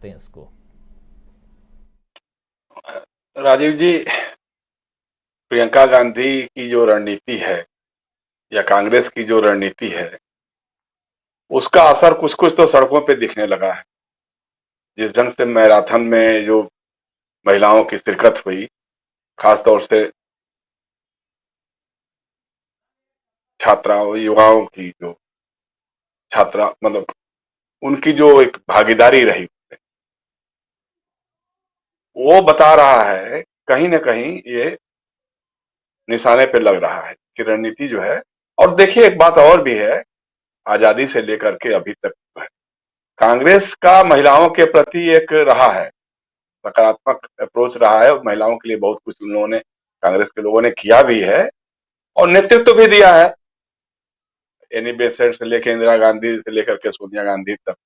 सकते हैं इसको? राजीव जी, प्रियंका गांधी की जो रणनीति है या कांग्रेस की जो रणनीति है, उसका असर कुछ कुछ तो सड़कों पे दिखने लगा है। जिस ढंग से मैराथन में जो महिलाओं की शिरकत हुई, खासतौर से छात्राओं युवाओं की जो छात्रा मतलब उनकी जो एक भागीदारी रही, वो बता रहा है कहीं ना कहीं ये निशाने पे लग रहा है कि रणनीति जो है। और देखिए, एक बात और भी है, आजादी से लेकर के अभी तक कांग्रेस का महिलाओं के प्रति एक रहा है, सकारात्मक अप्रोच रहा है। महिलाओं के लिए बहुत कुछ उन लोगों ने, कांग्रेस के लोगों ने किया भी है और नेतृत्व भी दिया है। एनी बेसेंट से लेकर इंदिरा गांधी से लेकर के सोनिया गांधी तक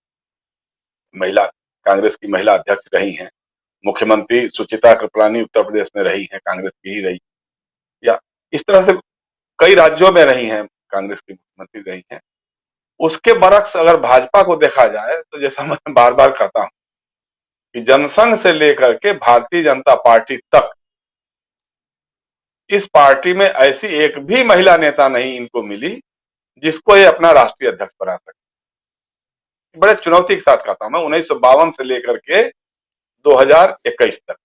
महिला कांग्रेस की महिला अध्यक्ष रही हैं। मुख्यमंत्री सुचित्रा कृपलानी उत्तर प्रदेश में रही हैं, कांग्रेस की ही रही, या इस तरह से कई राज्यों में रही हैं, कांग्रेस की मुख्यमंत्री रही हैं। उसके बरक्स अगर भाजपा को देखा जाए तो जैसा मैं बार बार कहता हूं कि जनसंघ से लेकर के भारतीय जनता पार्टी तक, इस पार्टी में ऐसी एक भी महिला नेता नहीं इनको मिली जिसको ये अपना राष्ट्रीय अध्यक्ष बना सके। बड़े चुनौती के साथ कहता हूं मैं, 1952 से लेकर के 2021 तक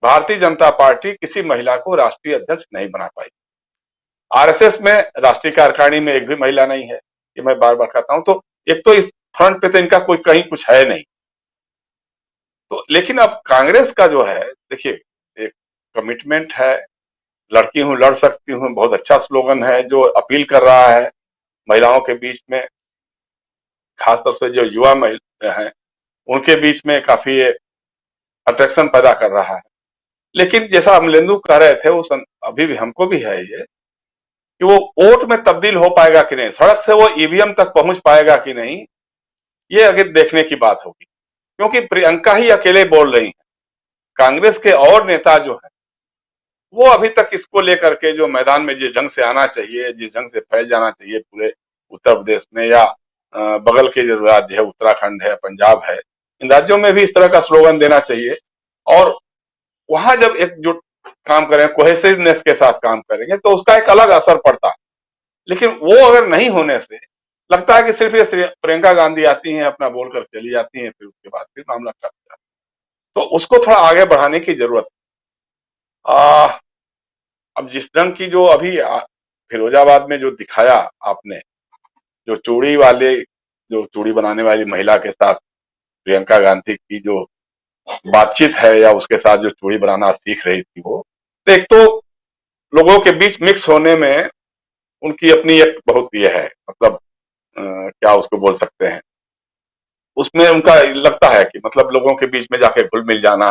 भारतीय जनता पार्टी किसी महिला को राष्ट्रीय अध्यक्ष नहीं बना पाई। आरएसएस में राष्ट्रीय कार्यकारिणी में एक भी महिला नहीं है, ये मैं बार बार कहता हूं। तो एक तो इस फ्रंट पे तो इनका कोई कहीं कुछ है नहीं। तो लेकिन अब कांग्रेस का जो है, देखिए, एक कमिटमेंट है, लड़की हूं लड़ सकती हूं, बहुत अच्छा स्लोगन है जो अपील कर रहा है महिलाओं के बीच में, खासतौर से जो युवा महिला हैं उनके बीच में काफी अट्रैक्शन पैदा कर रहा है। लेकिन जैसा अमलेंदु कह रहे थे, वो अभी भी हमको भी है ये कि वो वोट में तब्दील हो पाएगा कि नहीं, सड़क से वो ईवीएम तक पहुंच पाएगा कि नहीं, ये आगे देखने की बात होगी। क्योंकि प्रियंका ही अकेले बोल रही है, कांग्रेस के और नेता जो है वो अभी तक इसको लेकर के जो मैदान में जिस ढंग से आना चाहिए, जिस ढंग से फैल जाना चाहिए पूरे उत्तर प्रदेश में, या बगल के जो राज्य है, उत्तराखंड है, पंजाब है, इन राज्यों में भी इस तरह का स्लोगन देना चाहिए। और वहां जब एकजुट काम करें, कोहेसिवनेस के साथ काम करेंगे तो उसका एक अलग असर पड़ता है। लेकिन वो अगर नहीं होने से लगता है कि सिर्फ ये प्रियंका गांधी आती हैं, अपना बोलकर चली जाती हैं, फिर उसके बाद फिर मामला खत्म हो जाता है। तो उसको थोड़ा आगे बढ़ाने की जरूरत है। अब जिस ढंग की जो अभी फिरोजाबाद में जो दिखाया आपने, जो चूड़ी वाले, जो चूड़ी बनाने वाली महिला के साथ प्रियंका गांधी की जो बातचीत है, या उसके साथ जो चूड़ी बनाना सीख रही थी वो, तो एक तो लोगों के बीच मिक्स होने में उनकी अपनी एक बहुत ये है, मतलब क्या उसको बोल सकते हैं, उसमें उनका लगता है कि मतलब लोगों के बीच में जाके घुल मिल जाना,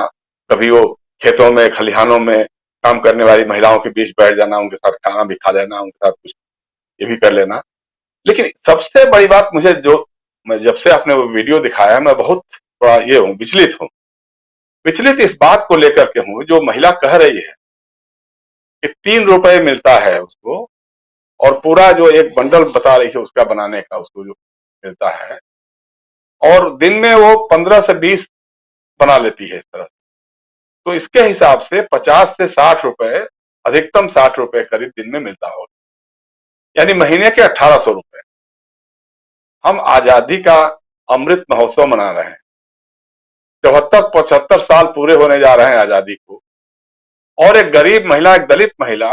कभी वो खेतों में खलिहानों में काम करने वाली महिलाओं के बीच बैठ जाना, उनके साथ खाना भी खा लेना, उनके साथ कुछ ये भी कर लेना। लेकिन सबसे बड़ी बात मुझे जो, मैं जब से आपने वो वीडियो दिखाया, मैं बहुत थोड़ा ये हूँ, विचलित हूँ। विचलित इस बात को लेकर के हूँ, जो महिला कह रही है कि 3 रुपए मिलता है उसको, और पूरा जो एक बंडल बता रही है उसका बनाने का उसको जो मिलता है, और दिन में वो 15 से 20 बना लेती है इस तरह। तो इसके हिसाब से 50 से 60 रुपए, अधिकतम 60 रुपए करीब दिन में मिलता होगा, यानी महीने के 1800 रुपए। हम आजादी का अमृत महोत्सव मना रहे हैं, 74-75 साल पूरे होने जा रहे हैं आजादी को, और एक गरीब महिला, एक दलित महिला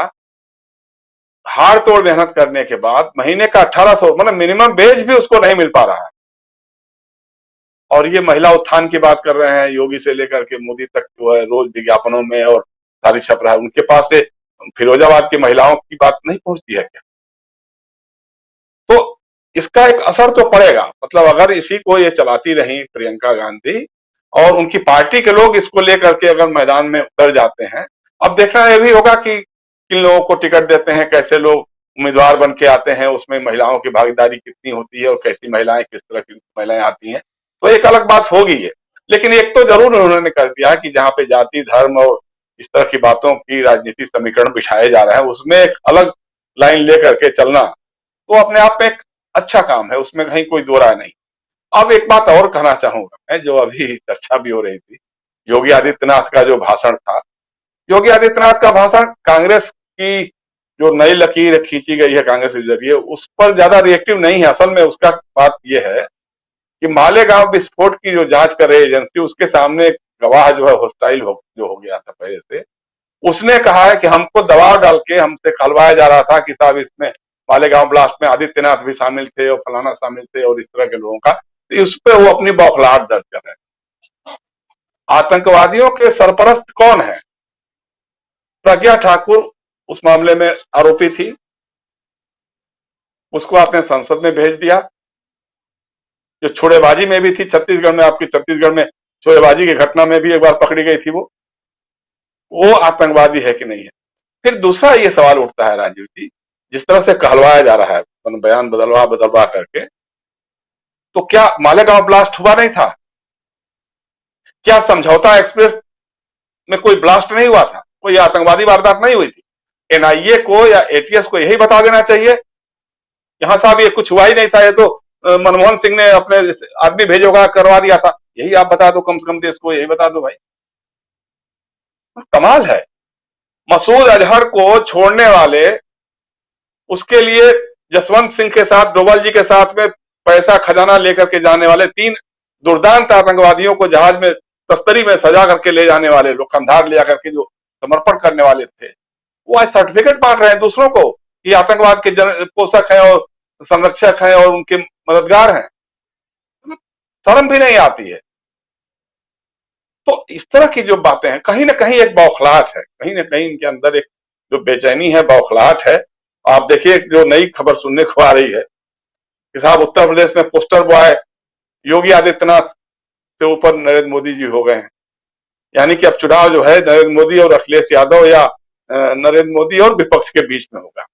हाड़ तोड़ मेहनत करने के बाद महीने का 1800, मतलब मिनिमम वेज भी उसको नहीं मिल पा रहा है। और ये महिला उत्थान की बात कर रहे हैं, योगी से लेकर के मोदी तक जो है रोज विज्ञापनों में और सारी छप रहा है। उनके पास से फिरोजाबाद की महिलाओं की बात नहीं पहुंचती है क्या? तो इसका एक असर तो पड़ेगा। मतलब अगर इसी को ये चलाती रही प्रियंका गांधी, और उनकी पार्टी के लोग इसको लेकर के अगर मैदान में उतर जाते हैं, अब देखना यह भी होगा कि किन लोगों को टिकट देते हैं, कैसे लोग उम्मीदवार बन के आते हैं, उसमें महिलाओं की भागीदारी कितनी होती है, और कैसी महिलाएं, किस तरह की महिलाएं आती हैं, तो एक अलग बात होगी ये। लेकिन एक तो जरूर उन्होंने कर दिया कि जहां पे जाति, धर्म और इस तरह की बातों की राजनीतिक समीकरण बिछाए जा रहे हैं, उसमें एक अलग लाइन लेकर के चलना, तो अपने आप में एक अच्छा काम है, उसमें कहीं कोई दो राय नहीं। अब एक बात और कहना चाहूंगा मैं, जो अभी चर्चा भी हो रही थी, योगी आदित्यनाथ का जो भाषण था, योगी आदित्यनाथ का भाषण कांग्रेस की जो नई लकीर खींची गई है कांग्रेस के जरिए, उस पर ज्यादा रिएक्टिव नहीं है। असल में उसका बात यह है कि मालेगांव विस्फोट की जो जांच कर रही एजेंसी, उसके सामने गवाह जो है हॉस्टाइल जो हो गया था पहले से, उसने कहा है कि हमको दबाव डाल के हमसे कहलवाया जा रहा था कि साहब इसमें मालेगांव ब्लास्ट में आदित्यनाथ भी शामिल थे और फलाना शामिल थे और इस तरह के लोगों का, तो इस पे वो अपनी बौखलाहट दर्ज कर रहे हैं। आतंकवादियों के सरपरस्त कौन है? प्रज्ञा ठाकुर उस मामले में आरोपी थी, उसको आपने संसद में भेज दिया। जो छोड़ेबाजी में भी थी छत्तीसगढ़ में, आपकी छत्तीसगढ़ में छोड़ेबाजी की घटना में भी एक बार पकड़ी गई थी, वो आतंकवादी है कि नहीं है? फिर दूसरा ये सवाल उठता है राजीव जी, जिस तरह से कहलवाया जा रहा है बयान बदलवा बदलवा करके, तो क्या मालेगांव ब्लास्ट हुआ नहीं था? क्या समझौता एक्सप्रेस में कोई ब्लास्ट नहीं हुआ था? कोई आतंकवादी वारदात नहीं हुई थी? एनआईए को या एटीएस को यही बता देना चाहिए, यहां साहब ये कुछ हुआ ही नहीं था, ये तो मनमोहन सिंह ने अपने आदमी भेजोगा करवा दिया था। यही आप बता दो, कम से कम देश को यही बता दो भाई। कमाल है। मसूद अजहर को छोड़ने वाले, उसके लिए जसवंत सिंह के साथ, डोभाल जी के साथ में पैसा खजाना लेकर के जाने वाले 3 दुर्दांत आतंकवादियों को जहाज में तस्तरी में सजा करके ले जाने वाले लोग, कंधार ले जाकर के जो समर्पण करने वाले थे, वो आज सर्टिफिकेट बांट रहे हैं दूसरों को कि आतंकवाद के पोषक है और संरक्षक है और उनके मददगार हैं। शर्म भी नहीं आती है। तो इस तरह की जो बातें हैं, कहीं ना कहीं एक बौखलाहट है, कहीं ना कहीं इनके अंदर एक जो बेचैनी है, बौखलाहट है। आप देखिए जो नई खबर सुनने को आ रही है कि साहब उत्तर प्रदेश में पोस्टर बॉय योगी आदित्यनाथ से ऊपर नरेंद्र मोदी जी हो गए हैं। यानी कि अब चुनाव जो है नरेंद्र मोदी और अखिलेश यादव या नरेंद्र मोदी और विपक्ष के बीच में होगा।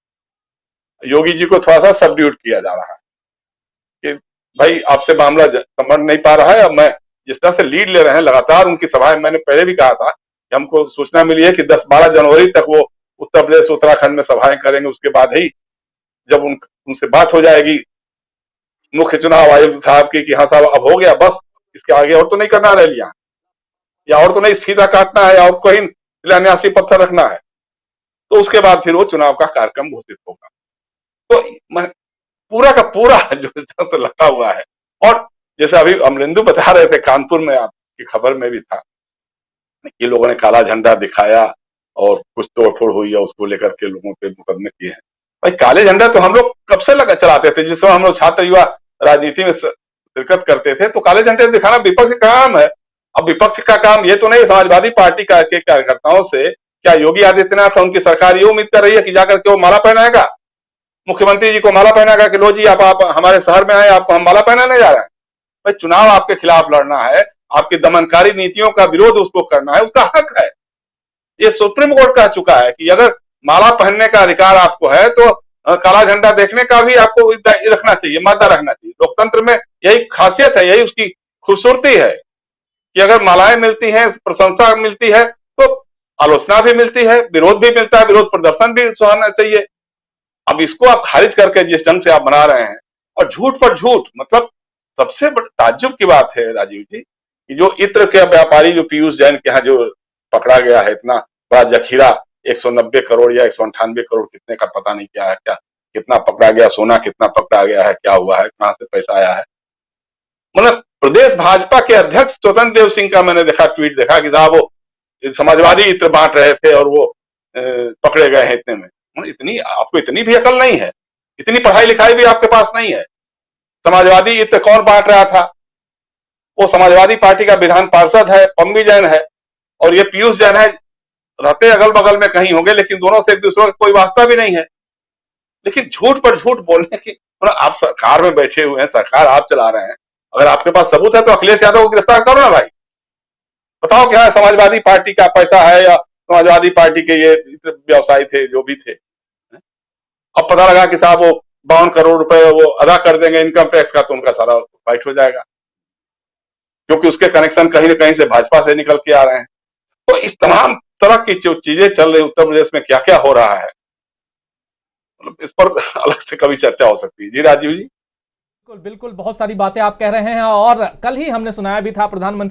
योगी जी को थोड़ा सा सबड्यूट किया जा रहा है कि भाई आपसे मामला समझ नहीं पा रहा है। अब मैं जिस तरह से लीड ले रहे हैं लगातार उनकी सभाएं, मैंने पहले भी कहा था कि हमको सूचना मिली है कि 10-12 जनवरी तक वो उत्तर प्रदेश उत्तराखंड में सभाएं करेंगे। उसके बाद ही जब उनसे बात हो जाएगी मुख्य चुनाव आयुक्त साहब की कि हाँ साहब अब हो गया, बस इसके आगे और तो नहीं करना रैलियां, या और तो नहीं फीता काटना है, या और कहीं शिलान्यासी पत्थर रखना है, तो उसके बाद फिर वो चुनाव का कार्यक्रम घोषित होगा। तो पूरा का पूरा जो से लगा हुआ है। और जैसे अभी अमरिंदु बता रहे थे कानपुर में, आपकी खबर में भी था कि लोगों ने काला झंडा दिखाया और कुछ तोड़फोड़ हुई है, उसको लेकर के लोगों पे मुकदमे किए हैं। भाई काले झंडा तो हम लोग कब से लगा चलाते थे, जिस समय हम लोग छात्र युवा राजनीति में शिरकत करते थे, तो काले झंडे दिखाना विपक्ष का काम है। अब विपक्ष का काम ये तो नहीं, समाजवादी पार्टी के कार्यकर्ताओं से क्या योगी आदित्यनाथ उनकी सरकार ये उम्मीद कर रही है कि जाकर के वो माला पहनाएगा, मुख्यमंत्री जी को माला पहनाएगा कि लो जी आप हमारे शहर में आए, आपको हम माला पहनाने जा रहे हैं? भाई चुनाव आपके खिलाफ लड़ना है, आपकी दमनकारी नीतियों का विरोध उसको करना है, उसका हक है। ये सुप्रीम कोर्ट कह चुका है कि अगर माला पहनने का अधिकार आपको है तो काला झंडा देखने का भी आपको रखना चाहिए, मादा रखना चाहिए। लोकतंत्र में यही खासियत है, यही उसकी खूबसूरती है कि अगर मालाएं मिलती हैं, प्रशंसा मिलती है, तो आलोचना भी मिलती है, विरोध भी मिलता है, विरोध प्रदर्शन भी सुहाना चाहिए। अब इसको आप खारिज करके जिस ढंग से आप बना रहे हैं, और झूठ पर झूठ, मतलब सबसे ताज्जुब की बात है राजीव जी कि जो इत्र के व्यापारी जो पीयूष जैन के यहाँ जो पकड़ा गया है, इतना बड़ा जखीरा 190 करोड़ या 198 करोड़ कितने का पता नहीं क्या है, क्या कितना पकड़ा गया, सोना कितना पकड़ा गया है, क्या हुआ है, कहां से पैसा आया है। मतलब प्रदेश भाजपा के अध्यक्ष स्वतंत्र देव सिंह का मैंने देखा, ट्वीट देखा कि साहब वो समाजवादी इत्र बांट रहे थे और वो पकड़े गए हैं इतने में। इतनी आपको इतनी भी अकल नहीं है, इतनी पढ़ाई लिखाई भी आपके पास नहीं है। समाजवादी इत्र कौन बांट रहा था? वो समाजवादी पार्टी का विधान पार्षद है, पम्मी जैन है, और ये पीयूष जैन है। रहते अगल बगल में कहीं होंगे, लेकिन दोनों से एक दूसरे का कोई वास्ता भी नहीं है। लेकिन झूठ पर झूठ बोलने की, आप सरकार में बैठे हुए हैं, सरकार आप चला रहे हैं, अगर आपके पास सबूत है तो अखिलेश यादव को गिरफ्तार करो ना भाई। बताओ क्या समाजवादी पार्टी का पैसा है या समाजवादी पार्टी के ये व्यवसायी थे जो भी थे। अब पता लगा कि साहब वो 52 करोड़ रुपए वो अदा कर देंगे इनकम टैक्स का, तो उनका सारा फाइट हो जाएगा, क्योंकि उसके कनेक्शन कहीं ना कहीं से भाजपा से निकल के आ रहे हैं। तो इस तमाम तरह की जो चीजें चल रही उत्तर प्रदेश में, क्या क्या हो रहा है, मतलब इस पर अलग से कभी चर्चा हो सकती है। जी राजीव जी। बिल्कुल बिल्कुल, बहुत सारी बातें आप कह रहे हैं और कल ही हमने सुनाया भी था प्रधानमंत्री